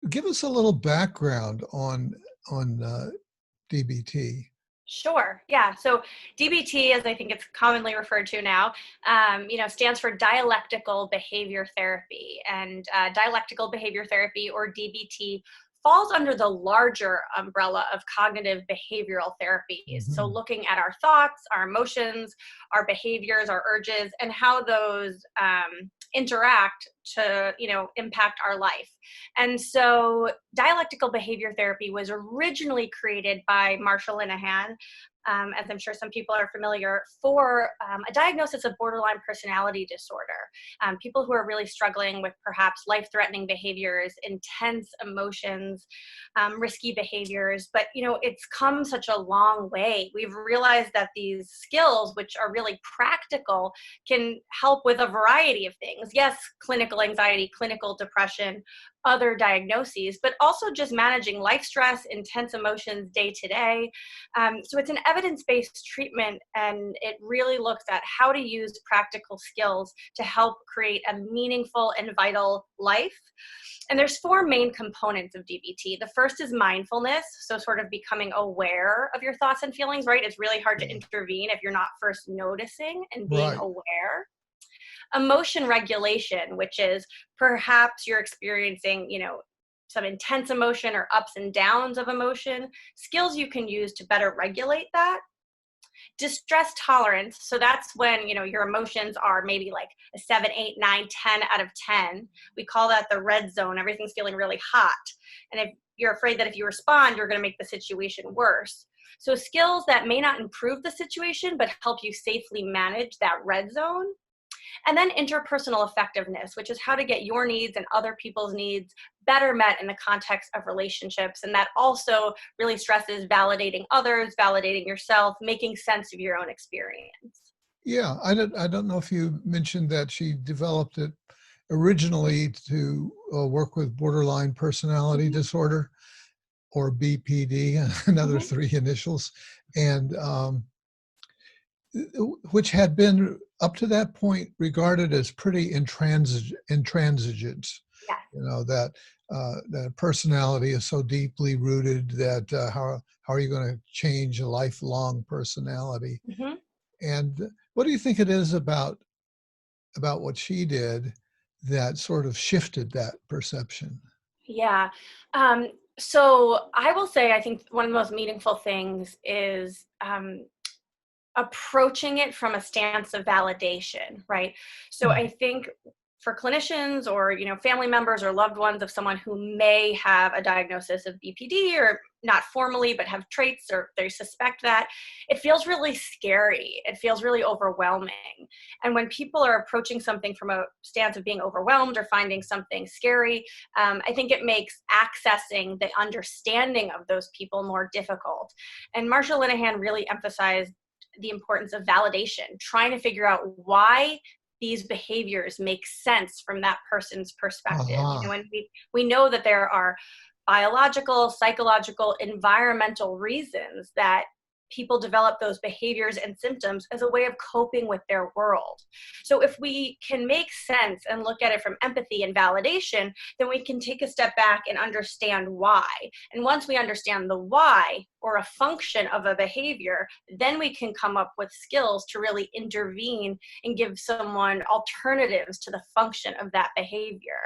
give us a little background on DBT. Sure. Yeah. So DBT, as I think it's commonly referred to now, stands for Dialectical Behavior Therapy. And Dialectical Behavior Therapy, or DBT, falls under the larger umbrella of cognitive behavioral therapies. So Hmm. looking at our thoughts, our emotions, our behaviors, our urges, and how those interact to, impact our life. And so dialectical behavior therapy was originally created by Marsha Linehan, as I'm sure some people are familiar, for a diagnosis of borderline personality disorder. People who are really struggling with perhaps life-threatening behaviors, intense emotions, risky behaviors. But, it's come such a long way. We've realized that these skills, which are really practical, can help with a variety of things. Yes, clinical anxiety, clinical depression, other diagnoses, but also just managing life stress, intense emotions day to day. So it's an evidence-based treatment, and it really looks at how to use practical skills to help create a meaningful and vital life. And there's four main components of DBT. The first is mindfulness, so sort of becoming aware of your thoughts and feelings, right? It's really hard to intervene if you're not first noticing and being Right. aware. Emotion regulation, which is perhaps you're experiencing, some intense emotion or ups and downs of emotion, skills you can use to better regulate that. Distress tolerance, so that's when, your emotions are maybe like a 7, 8, 9, 10 out of 10. We call that the red zone. Everything's feeling really hot. And if you're afraid that if you respond, you're going to make the situation worse. So skills that may not improve the situation, but help you safely manage that red zone. And then interpersonal effectiveness, which is how to get your needs and other people's needs better met in the context of relationships. And that also really stresses validating others, validating yourself, making sense of your own experience. Yeah, I don't know if you mentioned that she developed it originally to work with borderline personality Mhm, disorder, or BPD, another mhm. three initials, and which had been up to that point regarded as pretty intransigent. Yes. That personality is so deeply rooted that how are you going to change a lifelong personality? Mhm. And what do you think it is about what she did that sort of shifted that perception? Yeah. Um, so I will say, I think one of the most meaningful things is approaching it from a stance of validation, right? So Mm. I think for clinicians or family members or loved ones of someone who may have a diagnosis of BPD, or not formally but have traits, or they suspect that, it feels really scary. It feels really overwhelming. And when people are approaching something from a stance of being overwhelmed or finding something scary, I think it makes accessing the understanding of those people more difficult. And Marsha Linehan really emphasized the importance of validation, trying to figure out why these behaviors make sense from that person's perspective. Aha. And we know that there are biological, psychological, environmental reasons that people develop those behaviors and symptoms as a way of coping with their world. So if we can make sense and look at it from empathy and validation, then we can take a step back and understand why. And once we understand the why, or a function of a behavior, then we can come up with skills to really intervene and give someone alternatives to the function of that behavior.